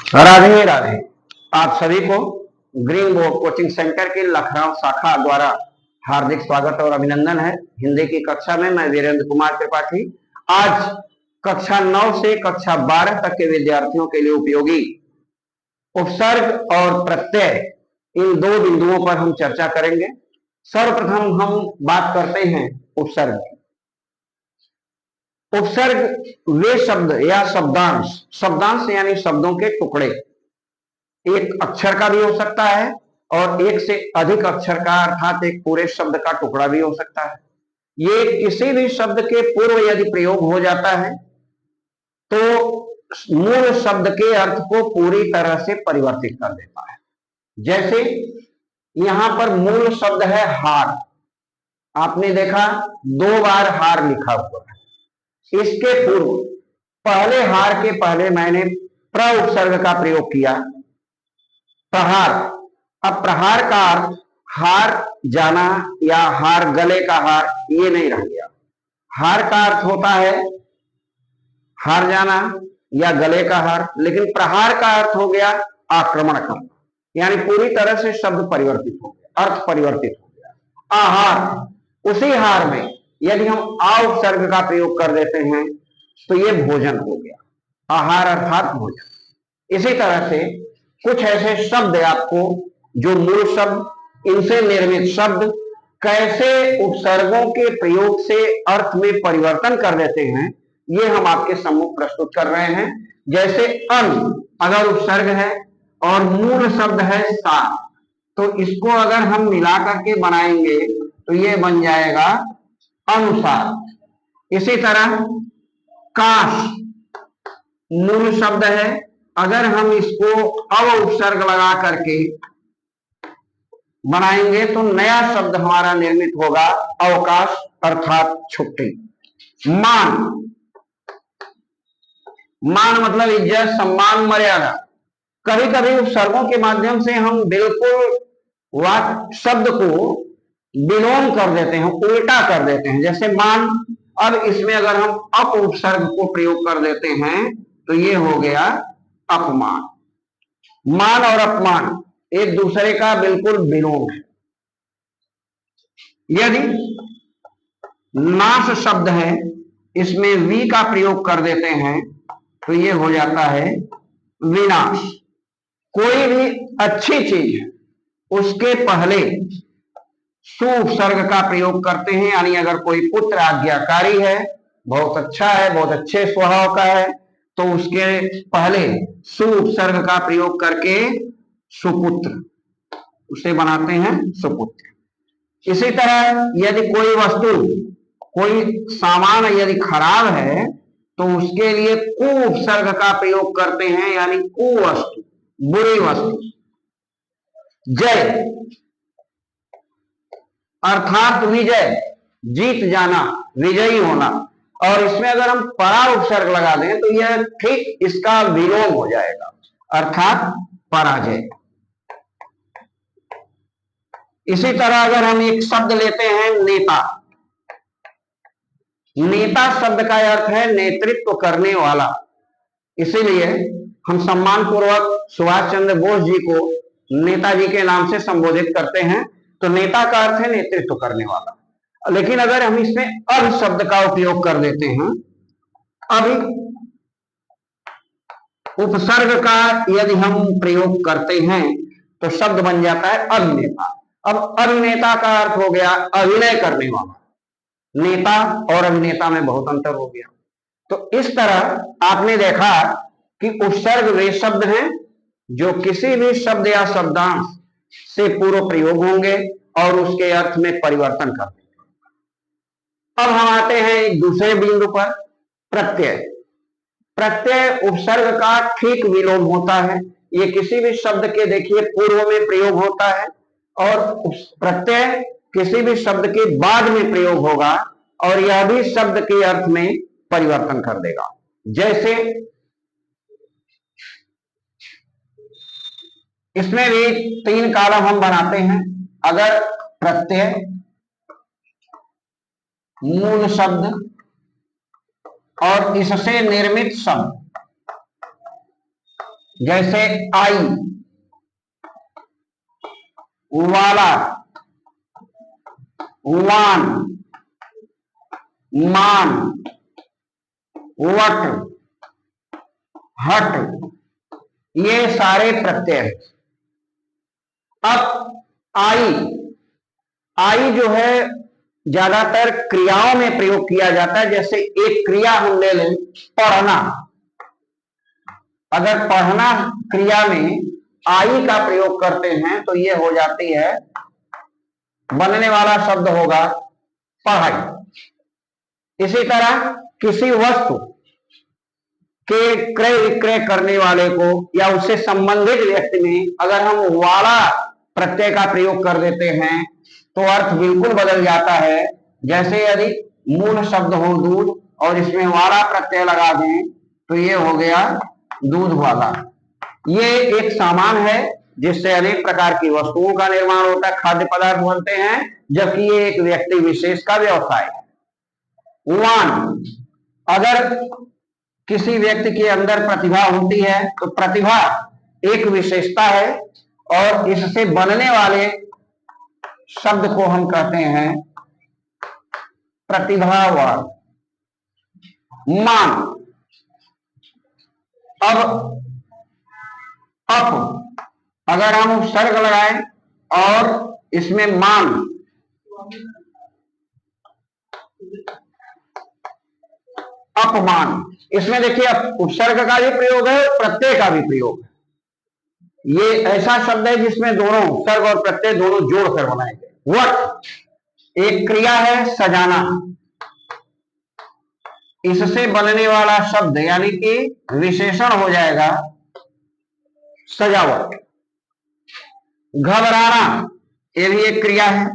राधे राधे। आप सभी को ग्रीन बोर्ड कोचिंग सेंटर के लखनऊ शाखा द्वारा हार्दिक स्वागत और अभिनंदन है। हिंदी की कक्षा में मैं वीरेंद्र कुमार त्रिपाठी आज कक्षा 9 से कक्षा 12 तक के विद्यार्थियों के लिए उपयोगी उपसर्ग और प्रत्यय इन दो बिंदुओं पर हम चर्चा करेंगे। सर्वप्रथम हम बात करते हैं उपसर्ग की। उपसर्ग वे शब्द या शब्दांश, शब्दांश यानी शब्दों के टुकड़े, एक अक्षर का भी हो सकता है और एक से अधिक अक्षर का अर्थात एक पूरे शब्द का टुकड़ा भी हो सकता है। ये किसी भी शब्द के पूर्व यदि प्रयोग हो जाता है तो मूल शब्द के अर्थ को पूरी तरह से परिवर्तित कर देता है। जैसे यहां पर मूल शब्द है हार, आपने देखा 2 बार हार लिखा हुआ है। इसके पूर्व पहले हार के पहले मैंने प्र उपसर्ग का प्रयोग किया, प्रहार। अब प्रहार का अर्थ हार जाना या हार गले का हार ये नहीं रह गया। हार का अर्थ होता है हार जाना या गले का हार, लेकिन प्रहार का अर्थ हो गया आक्रमण करना, यानी पूरी तरह से शब्द परिवर्तित हो गया, अर्थ परिवर्तित हो गया। आहार, उसी हार में यदि हम आ उपसर्ग का प्रयोग कर देते हैं तो ये भोजन हो गया, आहार अर्थात भोजन। इसी तरह से कुछ ऐसे शब्द आपको जो मूल शब्द, इनसे निर्मित शब्द कैसे उपसर्गों के प्रयोग से अर्थ में परिवर्तन कर देते हैं, ये हम आपके सम्मुख प्रस्तुत कर रहे हैं। जैसे अन अगर उपसर्ग है और मूल शब्द है सा, तो इसको अगर हम मिला करके बनाएंगे तो ये बन जाएगा अनुसार। इसी तरह काश मूल शब्द है, अगर हम इसको अव उपसर्ग लगा करके बनाएंगे तो नया शब्द हमारा निर्मित होगा अवकाश अर्थात छुट्टी। मान, मान मतलब इज्जत, सम्मान, मर्यादा। कभी कभी उपसर्गों के माध्यम से हम बिल्कुल वाक्य शब्द को विलोम कर देते हैं, उल्टा कर देते हैं। जैसे मान, अब इसमें अगर हम अप उपसर्ग को प्रयोग कर देते हैं तो ये हो गया अपमान। मान और अपमान एक दूसरे का बिल्कुल विलोम है। यदि नाश शब्द है, इसमें वी का प्रयोग कर देते हैं तो ये हो जाता है विनाश। कोई भी अच्छी चीज है उसके पहले सु उपसर्ग का प्रयोग करते हैं, यानी अगर कोई पुत्र आज्ञाकारी है, बहुत अच्छा है, बहुत अच्छे स्वभाव का है, तो उसके पहले सु उपसर्ग का प्रयोग करके सुपुत्र उसे बनाते हैं सुपुत्र। इसी तरह यदि कोई वस्तु, कोई सामान यदि खराब है तो उसके लिए कु उपसर्ग का प्रयोग करते हैं, यानी कुवस्तु, बुरी वस्तु। जय अर्थात विजय, जीत जाना, विजयी होना। और इसमें अगर हम परा उपसर्ग लगा दें तो यह ठीक इसका विलोम हो जाएगा, अर्थात पराजय। इसी तरह अगर हम एक शब्द लेते हैं नेता, नेता शब्द का अर्थ है नेतृत्व करने वाला। इसीलिए हम सम्मान पूर्वक सुभाष चंद्र बोस जी को नेताजी के नाम से संबोधित करते हैं, तो नेता का अर्थ है नेतृत्व करने वाला। लेकिन अगर हम इसमें अब शब्द का उपयोग कर देते हैं, अभी उपसर्ग का यदि हम प्रयोग करते हैं तो शब्द बन जाता है अभिनेता। अब अभिनेता का अर्थ हो गया अभिनय करने वाला। नेता और अभिनेता में बहुत अंतर हो गया। तो इस तरह आपने देखा कि उपसर्ग वे शब्द हैं जो किसी भी शब्द या शब्दांश से पूर्व प्रयोग होंगे और उसके अर्थ में परिवर्तन कर देंगे। अब हम आते हैं एक दूसरे बिंदु पर, प्रत्यय। प्रत्यय उपसर्ग का ठीक विलोम होता है। ये किसी भी शब्द के देखिए पूर्व में प्रयोग होता है और प्रत्यय किसी भी शब्द के बाद में प्रयोग होगा और यह भी शब्द के अर्थ में परिवर्तन कर देगा। जैसे इसमें भी 3 कॉलम हम बनाते हैं। अगर प्रत्यय, मूल शब्द और इससे निर्मित शब्द, जैसे आई, वाला, वान, मान, वट, हट, ये सारे प्रत्यय हैं। अब आई, आई जो है ज्यादातर क्रियाओं में प्रयोग किया जाता है। जैसे एक क्रिया हम ले लें, पढ़ना। अगर पढ़ना क्रिया में आई का प्रयोग करते हैं तो ये हो जाती है, बनने वाला शब्द होगा पढ़ाई। इसी तरह किसी वस्तु के क्रय विक्रय करने वाले को या उससे संबंधित व्यक्ति में अगर हम वाला प्रत्यय का प्रयोग कर देते हैं तो अर्थ बिल्कुल बदल जाता है। जैसे यदि मूल शब्द हो दूध और इसमें वाला प्रत्यय लगा दें तो ये हो गया दूध वाला। ये एक सामान है जिससे अनेक प्रकार की वस्तुओं का निर्माण होता है, खाद्य पदार्थ बनते हैं, जबकि ये एक व्यक्ति विशेष का व्यवसाय है। वान, अगर किसी व्यक्ति के अंदर प्रतिभा होती है तो प्रतिभा एक विशेषता है और इससे बनने वाले शब्द को हम कहते हैं प्रतिभावान। मान, अब अप, अगर हम उपसर्ग लगाएं और इसमें मान, अपमान, इसमें देखिए उपसर्ग का भी प्रयोग है, प्रत्यय का भी प्रयोग है। ये ऐसा शब्द है जिसमें दोनों उपसर्ग और प्रत्यय दोनों जोड़कर बनाए गए। वट, एक क्रिया है सजाना, इससे बनने वाला शब्द यानी कि विशेषण हो जाएगा सजावट। घबराना, ये भी एक क्रिया है,